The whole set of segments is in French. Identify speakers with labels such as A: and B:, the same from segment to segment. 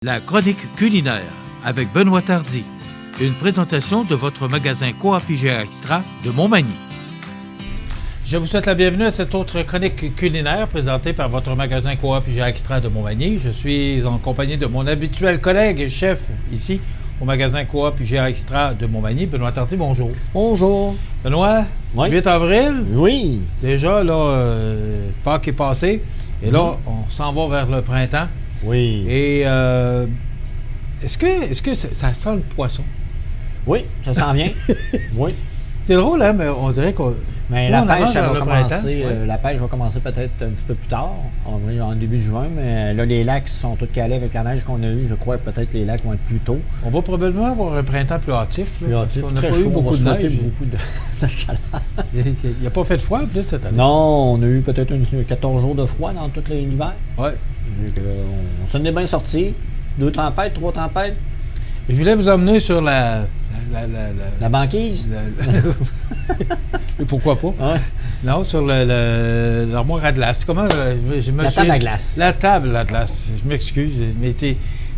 A: La chronique culinaire avec Benoît Tardy. Une présentation de votre magasin Coop IGA Extra de Montmagny. Je vous souhaite la bienvenue à cette autre chronique culinaire présentée par votre magasin Coop IGA Extra de Montmagny. Je suis en compagnie de mon habituel collègue et chef ici au magasin Coop IGA Extra de Montmagny. Benoît Tardy, bonjour.
B: Bonjour.
A: Benoît,
B: Oui.
A: 8 avril.
B: Oui.
A: Déjà, là, Pâques est passé. Et là, on s'en va vers le printemps.
B: Oui.
A: Et est-ce que ça sent le poisson?
B: Oui, ça s'en vient. Oui.
A: C'est drôle, hein, mais on dirait qu'on...
B: Mais
A: Nous,
B: la
A: on
B: pêche,
A: avance
B: elle va
A: vers le
B: commencer.
A: printemps.
B: La pêche va commencer peut-être un petit peu plus tard, en début juin, mais là, les lacs sont tous calés avec la neige qu'on a eue. Je crois que peut-être les lacs vont être plus tôt.
A: On va probablement avoir un printemps plus hâtif. Là,
B: Plus hâtif,
A: parce qu'on n'a
B: très
A: pas
B: chaud,
A: eu beaucoup
B: on
A: de
B: va souhaiter
A: neige.
B: beaucoup de chaleur.
A: Il n'a pas fait de froid en plus cette année.
B: Non, on a eu peut-être 14 jours de froid dans tout l'hiver.
A: Ouais.
B: Donc, on s'en est bien sortis. 2 tempêtes, 3 tempêtes.
A: Je voulais vous emmener sur la
B: banquise.
A: Et pourquoi pas?
B: Ouais.
A: Non, sur l'armoire à glace. Comment je me
B: La
A: suis...
B: table à glace.
A: La table à glace. Je m'excuse, mais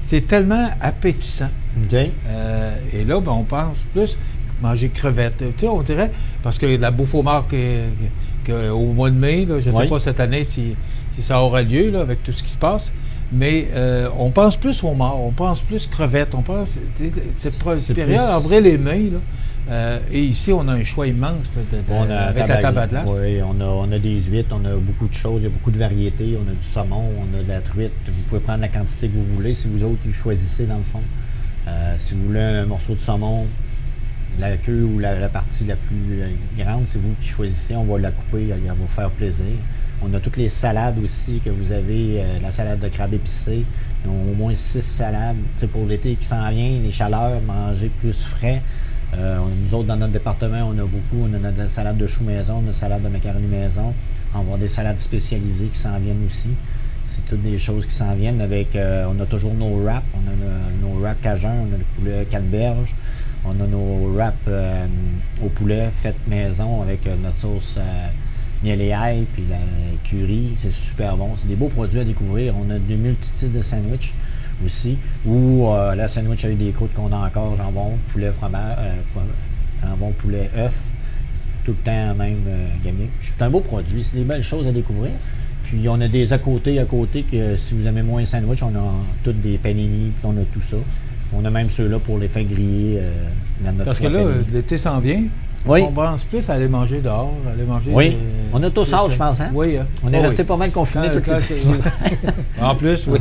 A: c'est tellement appétissant.
B: OK.
A: Et là, ben, on pense plus manger crevettes. Tu sais, on dirait, parce que la bouffe au mort au mois de mai, là, je ne sais pas cette année si ça aura lieu là, avec tout ce qui se passe, mais on pense plus au mort, on pense plus crevettes, on pense... Cette période, en vrai, les mai, là, et ici, on a un choix immense là, avec la table à glace.
B: Oui, on a des huîtres, on a beaucoup de choses, il y a beaucoup de variétés. On a du saumon, on a de la truite. Vous pouvez prendre la quantité que vous voulez, c'est vous autres qui choisissez dans le fond. Si vous voulez un morceau de saumon, la queue ou la partie la plus grande, c'est vous qui choisissez. On va la couper, elle va vous faire plaisir. On a toutes les salades aussi que vous avez, la salade de crabe épicé. Au moins 6 salades. T'sais, pour l'été qui s'en vient, les chaleurs, manger plus frais. Nous autres, dans notre département, on a beaucoup. On a notre salade de choux maison, notre salade de macaroni maison. On va avoir des salades spécialisées qui s'en viennent aussi. C'est toutes des choses qui s'en viennent avec... on a toujours nos wraps. On a nos wraps cajun, on a le poulet canneberge. On a nos wraps au poulet faites maison avec notre sauce miel et ail, puis la curry. C'est super bon. C'est des beaux produits à découvrir. On a des multitudes de sandwichs aussi, où la sandwich avec des croûtes qu'on a encore, jambon, poulet, fromage, jambon, poulet, œuf, tout le temps même gamique. C'est un beau produit. C'est des belles choses à découvrir. Puis on a des à côté que si vous aimez moins le sandwich, on a toutes des panini, puis on a tout ça. On a même ceux-là pour les faire griller dans notre...
A: Parce que là, l'été s'en vient.
B: Oui.
A: On pense plus à aller manger dehors, aller manger...
B: Oui. On a tous hâte, je pense, hein?
A: Oui.
B: On est resté pas mal confinés toute l'été.
A: En plus, oui.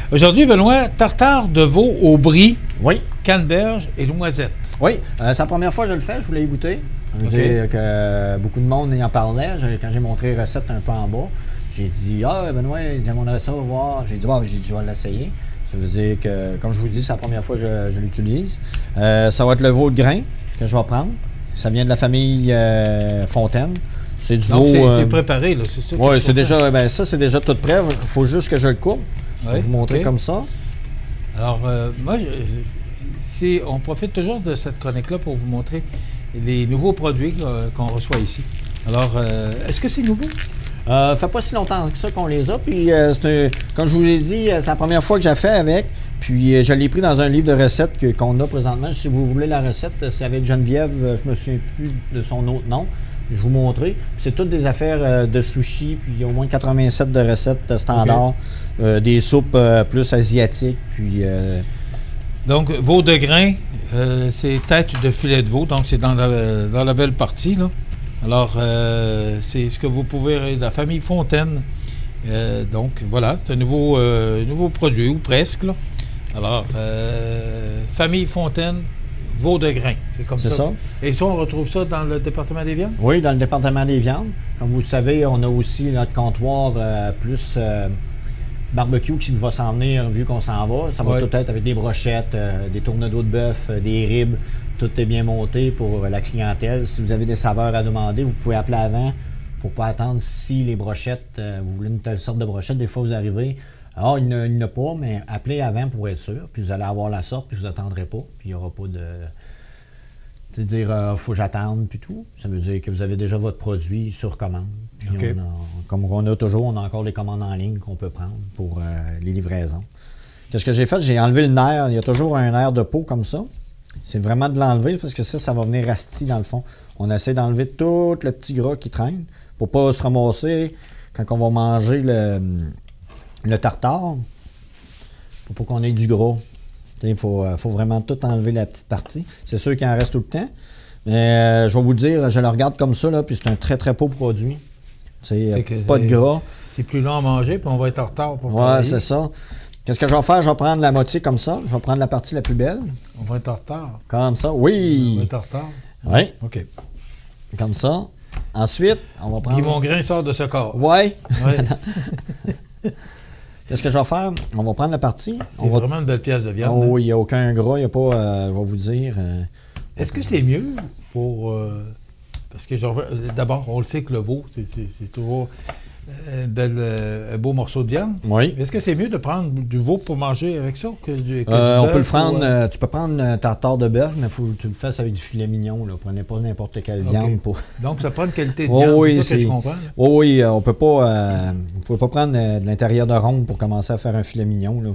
A: Aujourd'hui, Benoît, tartare de veau au brie,
B: oui,
A: canneberge et noisettes.
B: Oui. C'est la première fois que je le fais. Je voulais y goûter. Je veux dire que beaucoup de monde y en parlait. Quand j'ai montré la recette un peu en bas, j'ai dit « Ah, Benoît, j'aimerais ça voir. » J'ai dit « je vais l'essayer. » Ça veut dire que, comme je vous dis, c'est la première fois que je l'utilise. Ça va être le veau de grain que je vais prendre. Ça vient de la famille Fontaine. C'est du veau...
A: c'est préparé, là, c'est ça?
B: Oui, c'est déjà... ça, c'est déjà tout prêt. Il faut juste que je le coupe. Je vais vous montrer comme ça.
A: Alors, moi, on profite toujours de cette chronique-là pour vous montrer les nouveaux produits qu'on reçoit ici. Alors, est-ce que c'est nouveau?
B: Fait pas si longtemps que ça qu'on les a. Puis, comme je vous l'ai dit, c'est la première fois que j'ai fait avec. Puis, je l'ai pris dans un livre de recettes qu'on a présentement. Si vous voulez la recette, c'est avec Geneviève. Je me souviens plus de son autre nom. Je vais vous montrer. Puis, c'est toutes des affaires de sushi. Puis, il y a au moins 87 de recettes standards. Okay. Des soupes plus asiatiques. Puis...
A: Donc, veau de grain, c'est tête de filet de veau. Donc, c'est dans la belle partie, là. Alors, c'est ce que vous pouvez... La famille Fontaine. Donc, voilà, c'est un nouveau produit, ou presque, là. Alors, famille Fontaine, veau de grain. C'est comme ça.
B: C'est ça.
A: Et ça, on retrouve ça dans le département des viandes?
B: Oui, dans le département des viandes. Comme vous le savez, on a aussi notre comptoir plus barbecue qui va s'en venir vu qu'on s'en va. Ça va tout être avec des brochettes, des tournedos de bœuf, des ribs. Tout est bien monté pour la clientèle. Si vous avez des saveurs à demander, vous pouvez appeler avant pour ne pas attendre si les brochettes, vous voulez une telle sorte de brochette. Des fois, vous arrivez, il n'y en a pas, mais appelez avant pour être sûr. Puis vous allez avoir la sorte, puis vous n'attendrez pas. Puis il n'y aura pas de... C'est-à-dire, faut que j'attende, puis tout. Ça veut dire que vous avez déjà votre produit sur commande. Puis comme on a toujours, on a encore les commandes en ligne qu'on peut prendre pour les livraisons. Qu'est-ce que j'ai fait? J'ai enlevé le nerf. Il y a toujours un nerf de peau comme ça. C'est vraiment de l'enlever parce que ça va venir rasti dans le fond. On essaie d'enlever tout le petit gras qui traîne pour pas se ramasser quand on va manger le tartare. Pour pas qu'on ait du gras. Il faut vraiment tout enlever la petite partie. C'est sûr qu'il en reste tout le temps. Mais je vais vous le dire, je le regarde comme ça, là, puis c'est un très très beau produit. Pas de gras.
A: C'est plus long à manger, puis on va être en retard pour
B: travailler. Ouais, c'est ça. Qu'est-ce que je vais faire? Je vais prendre la moitié comme ça. Je vais prendre la partie la plus belle.
A: On va être en retard.
B: Comme ça, oui.
A: On va être en retard.
B: Oui.
A: OK.
B: Comme ça. Ensuite, on va prendre...
A: Puis mon grain sort de ce corps.
B: Oui.
A: Ouais.
B: Qu'est-ce que je vais faire? On va prendre la partie.
A: C'est vraiment une belle pièce de viande.
B: Oh, il n'y a aucun gras. Il n'y a pas, je vais vous dire...
A: Est-ce que c'est mieux pour... parce que d'abord, on le sait que le veau, c'est toujours un beau morceau de viande.
B: Oui.
A: Est-ce que c'est mieux de prendre du veau pour manger avec ça que du bœuf?
B: On peut le prendre... tu peux prendre un tartare de bœuf, mais il faut que tu le fasses avec du filet mignon. Là. Prenez pas n'importe quelle viande. Pour...
A: Donc, ça prend une qualité de viande, c'est ça que je comprends.
B: Oui, on peut pas... vous ne pouvez pas prendre de l'intérieur de ronde pour commencer à faire un filet mignon là,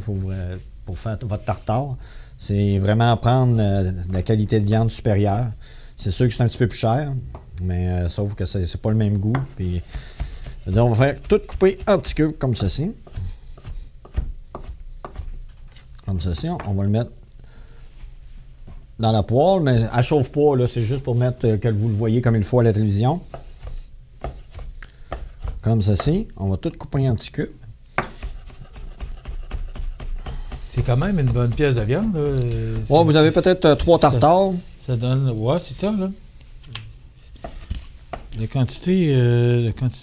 B: pour faire votre tartare. C'est vraiment prendre de la qualité de viande supérieure. C'est sûr que c'est un petit peu plus cher, mais sauf que c'est pas le même goût. Puis, on va faire tout couper en petits cubes comme ceci. Comme ceci, on va le mettre dans la poêle, mais elle ne chauffe pas, là, c'est juste pour mettre que vous le voyez comme il faut à la télévision. Comme ceci, on va tout couper en petits cubes.
A: C'est quand même une bonne pièce de viande.
B: Ouais, vous avez peut-être 3 tartares.
A: Ça donne... Ouais, c'est ça, là. La quantité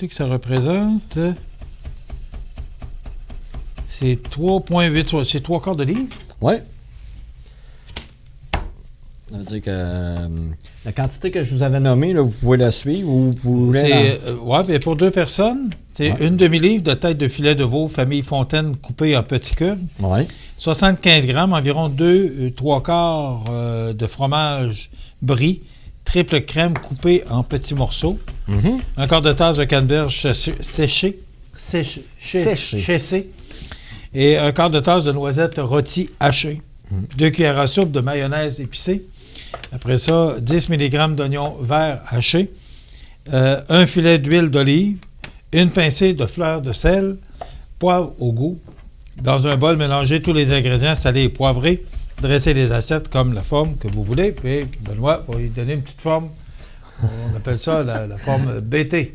A: que ça représente, c'est 3,8... C'est 3 quarts de livre?
B: Oui. Ça veut dire que la quantité que je vous avais nommée, là, vous pouvez la suivre ou vous voulez...
A: Oui, bien pour 2 personnes, c'est une demi-livre de tête de filet de veau famille Fontaine coupée en petits cubes.
B: Oui.
A: 75 grammes, environ 3 quarts de fromage brie, triple crème coupée en petits morceaux, un quart de tasse de canneberge séché, et un quart de tasse de noisettes rôties hachées, 2 cuillères à soupe de mayonnaise épicée, après ça, 10 mg d'oignons verts hachés, un filet d'huile d'olive, une pincée de fleurs de sel, poivre au goût. Dans un bol, mélangez tous les ingrédients salés et poivrés. Dressez les assiettes comme la forme que vous voulez. Puis Benoît va lui donner une petite forme. On appelle ça la forme BT.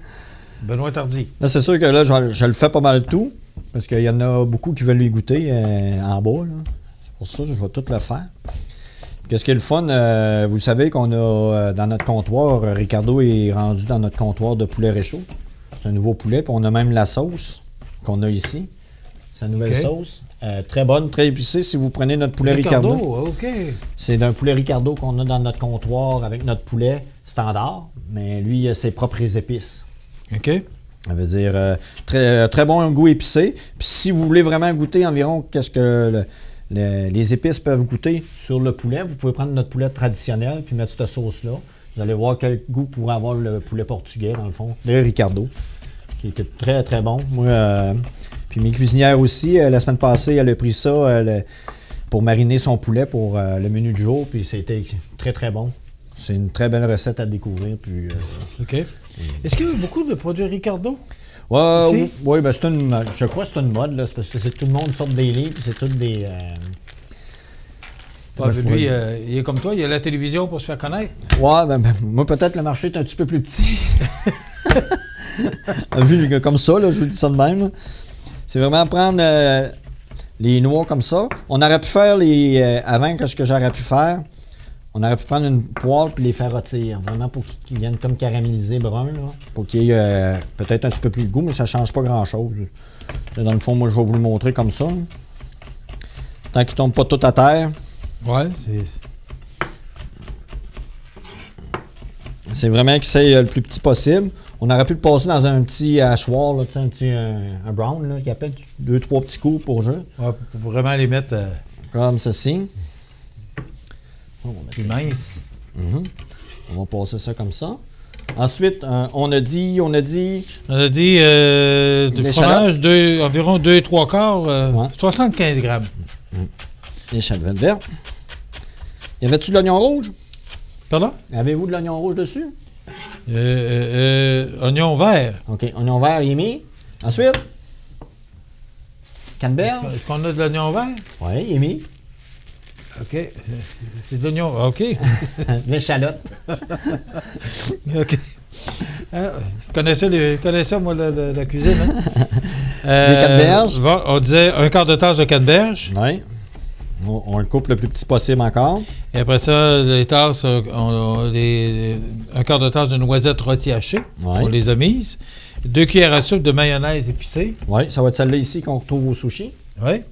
A: Benoît Tardy.
B: Là, c'est sûr que là, je le fais pas mal tout. Parce qu'il y en a beaucoup qui veulent lui goûter en bas. Là. C'est pour ça que je vais tout le faire. Qu'est-ce qui est le fun? Vous savez qu'on a dans notre comptoir, Ricardo est rendu dans notre comptoir de poulet réchaud. C'est un nouveau poulet. Puis on a même la sauce qu'on a ici. Sa nouvelle sauce. Très bonne, très épicée. Si vous prenez notre poulet Ricardo.
A: OK.
B: C'est d'un poulet Ricardo qu'on a dans notre comptoir avec notre poulet standard. Mais lui, il a ses propres épices.
A: OK.
B: Ça veut dire très, très bon goût épicé. Puis si vous voulez vraiment goûter environ qu'est-ce que les épices peuvent goûter sur le poulet, vous pouvez prendre notre poulet traditionnel puis mettre cette sauce-là. Vous allez voir quel goût pourrait avoir le poulet portugais, dans le fond, le Ricardo, qui était très, très bon. Moi, puis mes cuisinières aussi, la semaine passée, elle a pris ça pour mariner son poulet pour le menu du jour, puis c'était très, très bon. C'est une très belle recette à découvrir. Puis,
A: OK. Est-ce qu'il y a beaucoup de produits Ricardo?
B: Oui, ben je crois que c'est une mode, là, c'est parce que tout le monde sort des livres, puis c'est tous des...
A: lui, il est comme toi, il y a la télévision pour se faire connaître.
B: Oui, ben, moi peut-être le marché est un petit peu plus petit. Vu comme ça, là, je vous dis ça de même. Là. C'est vraiment prendre les noix comme ça. On aurait pu faire avant, qu'est-ce que j'aurais pu faire? On aurait pu prendre une poêle et les faire rôtir, vraiment pour qu'ils viennent comme caraméliser brun, là, pour qu'il y ait peut-être un petit peu plus de goût, mais ça ne change pas grand-chose. Dans le fond, moi, je vais vous le montrer comme ça. Là. Tant qu'ils ne tombent pas tout à terre.
A: Ouais, c'est...
B: C'est vraiment que c'est le plus petit possible. On aurait pu le passer dans un petit hachoir, là, un brown, là, qui appelle 2-3 petits coups pour jeu.
A: Ouais, pour vraiment les mettre...
B: Comme ceci.
A: Plus mince.
B: On va passer ça comme ça. Ensuite, on a dit du fromage, environ 2 3 quarts, 75 grammes. L'échalote verte. Y avait-tu de l'oignon rouge?
A: Pardon?
B: Avez-vous de l'oignon rouge dessus?
A: Oignon vert.
B: OK. Oignon vert, il est mis. Ensuite, canneberge.
A: Est-ce qu'on a de l'oignon vert?
B: Oui, il est mis.
A: OK. C'est de l'oignon. OK.
B: L'échalote.
A: OK. Je connaissais, moi, la cuisine. Hein?
B: Des canneberges.
A: Bon, on disait un quart de tasse de canneberge.
B: Oui. On le coupe le plus petit possible encore.
A: Et après ça, les tasses, un quart de tasse de noisettes rôties hachées.
B: Ouais.
A: On les a mises. 2 cuillères à soupe de mayonnaise épicée.
B: Oui, ça va être celle-là ici qu'on retrouve au sushi.
A: Oui.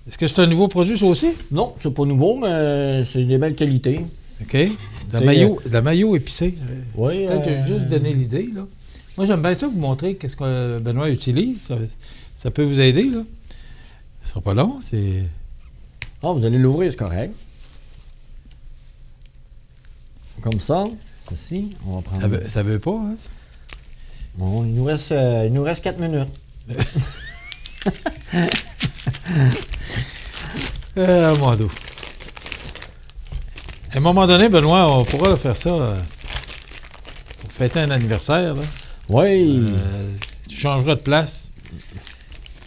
A: Est-ce que c'est un nouveau produit, ça aussi?
B: Non, c'est pas nouveau, mais c'est des belles qualités.
A: OK. De la mayo épicée.
B: Oui.
A: Peut-être que j'ai juste donné l'idée, là. Moi, j'aime bien ça vous montrer qu'est-ce que Benoît utilise. Ça peut vous aider, là. Ce sera pas long, c'est...
B: Ah, vous allez l'ouvrir, c'est correct. Comme ça, ceci, on va prendre...
A: Ça veut pas, hein?
B: Bon, il nous reste 4 minutes.
A: Mon dos. À un moment donné, Benoît, on pourra faire ça pour fêter un anniversaire, là.
B: Oui.
A: Tu changeras de place.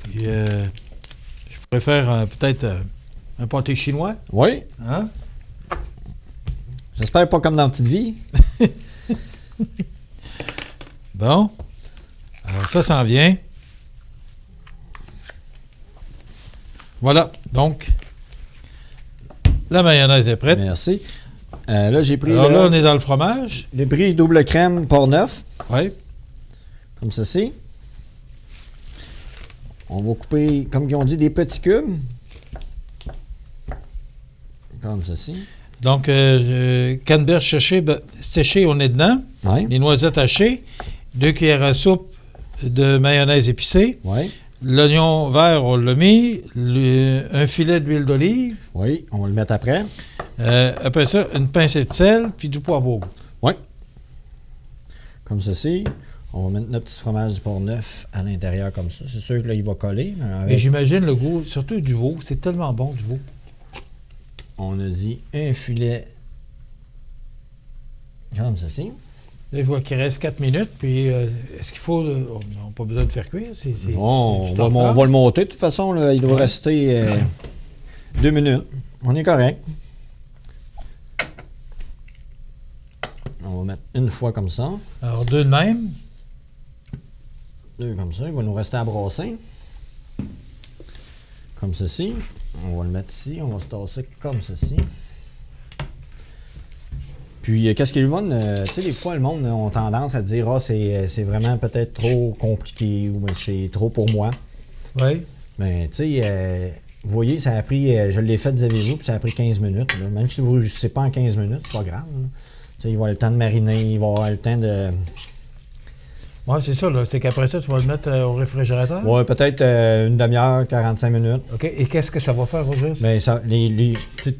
A: Puis, je préfère peut-être un pâté chinois.
B: Oui.
A: Hein?
B: J'espère pas comme dans Petite Vie.
A: Bon. Alors, ça s'en vient. Voilà. Donc, la mayonnaise est prête.
B: Merci. Là, j'ai pris...
A: Alors là, on est dans le fromage.
B: J'ai pris double crème Port-Neuf.
A: Oui.
B: Comme ceci. On va couper, comme ils ont dit, des petits cubes. Comme ceci.
A: Donc, canneberge séchée, on est dedans.
B: Oui.
A: Les noisettes hachées. 2 cuillères à soupe de mayonnaise épicée.
B: Oui.
A: L'oignon vert, on l'a mis. Un filet d'huile d'olive.
B: Oui, on va le mettre après.
A: Après ça, une pincée de sel, puis du poivre au goût.
B: Oui. Comme ceci. On va mettre notre petit fromage du Port-Neuf à l'intérieur comme ça. C'est sûr que là, il va coller.
A: Mais j'imagine le goût, surtout du veau. C'est tellement bon, du veau.
B: On a dit un filet comme ceci.
A: Là, je vois qu'il reste 4 minutes. Puis, est-ce qu'il faut... on n'a pas besoin de faire cuire.
B: On va le monter. De toute façon, là, il doit rester 2 minutes. On est correct. On va mettre une fois comme ça.
A: Alors, 2 de même.
B: 2 comme ça. Il va nous rester à brasser. Comme ceci. On va le mettre ici. On va se tasser comme ceci. Puis, qu'est-ce qui est le fun? Tu sais, des fois, le monde a tendance à dire « Ah, c'est vraiment peut-être trop compliqué » ou « C'est trop pour moi. »
A: Oui.
B: Mais, tu sais, vous voyez, ça a pris... je l'ai fait, avez-vous, puis ça a pris 15 minutes. Là. Même si vous ne sais pas en 15 minutes, c'est pas grave. Tu sais, il va avoir le temps de mariner, il va avoir le temps de...
A: Oui, c'est ça. C'est qu'après ça, tu vas le mettre au réfrigérateur?
B: Oui, peut-être une demi-heure, 45 minutes.
A: OK. Et qu'est-ce que ça va faire au juste?
B: Bien,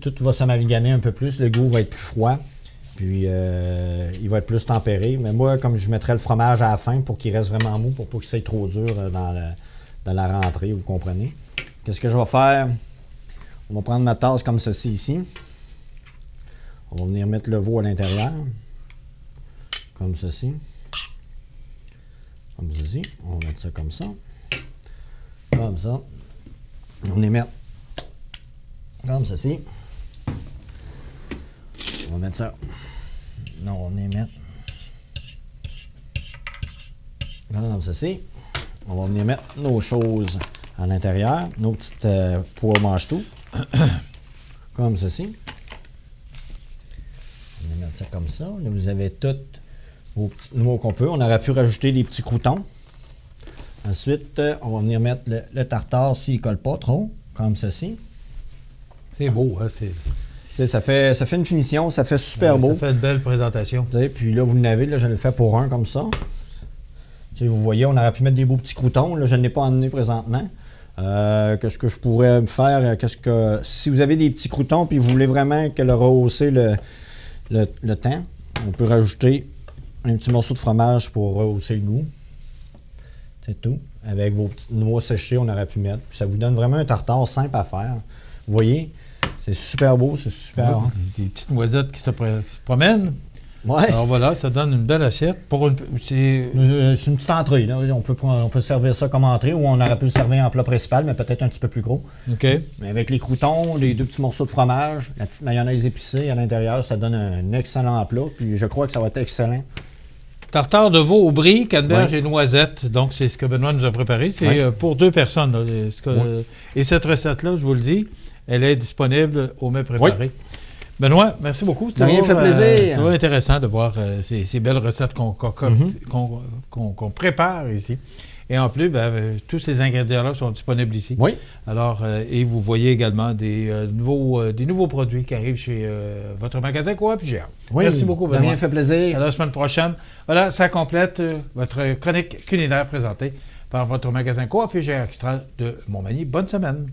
B: tout va s'amalgamer un peu plus. Le goût va être plus froid. Puis, il va être plus tempéré. Mais moi, comme je mettrais le fromage à la fin pour qu'il reste vraiment mou, pour pas qu'il soit trop dur dans la rentrée, vous comprenez. Qu'est-ce que je vais faire? On va prendre ma tasse comme ceci ici. On va venir mettre le veau à l'intérieur. Comme ceci. Comme ceci. On va mettre ça comme ça. Comme ça. On va les mettre comme ceci. On va mettre ça. Non, on va les mettre comme ceci. On va venir mettre nos choses à l'intérieur, nos petites pois mange-tout, comme ceci. On va mettre ça comme ça. Là, vous avez toutes vos petites noix qu'on peut. On aurait pu rajouter des petits croûtons. Ensuite, on va venir mettre le tartare s'il ne colle pas trop, comme ceci.
A: C'est beau, hein?
B: Ça fait une finition, ça fait super beau.
A: Ça fait une belle présentation.
B: Puis là, vous l'avez, là, je le fais pour un comme ça. Vous voyez, on aurait pu mettre des beaux petits croûtons. Là, je ne l'ai pas emmené présentement. Qu'est-ce que je pourrais me faire? Si vous avez des petits croûtons et vous voulez vraiment que le rehausser le temps, on peut rajouter un petit morceau de fromage pour rehausser le goût. C'est tout. avec vos petites noix séchées, on aurait pu mettre. Puis ça vous donne vraiment un tartare simple à faire. Vous voyez, c'est super beau, c'est super.
A: Des petites noisettes qui se promènent.
B: Ouais.
A: Alors voilà, ça donne une belle assiette.
B: C'est une petite entrée. Là. On peut servir ça comme entrée ou on aurait pu le servir en plat principal, mais peut-être un petit peu plus gros.
A: OK.
B: Mais avec les croûtons, les 2 petits morceaux de fromage, la petite mayonnaise épicée à l'intérieur, ça donne un excellent plat. Puis je crois que ça va être excellent.
A: Tartare de veau au brie, canneberge et noisettes. Donc, c'est ce que Benoît nous a préparé. C'est pour 2 personnes. Là, et cette recette-là, je vous le dis, elle est disponible au mets préparé. Oui. Benoît, merci beaucoup.
B: Ça m'a fait plaisir.
A: C'est toujours intéressant de voir ces belles recettes qu'on prépare ici. Et en plus, tous ces ingrédients-là sont disponibles ici.
B: Oui.
A: Alors, et vous voyez également des nouveaux produits qui arrivent chez votre magasin Coop IGA.
B: Oui.
A: Merci beaucoup, Benoît.
B: Ça m'a fait plaisir.
A: À la semaine prochaine. Voilà, ça complète votre chronique culinaire présentée par votre magasin Coop IGA Extra de Montmagny. Bonne semaine.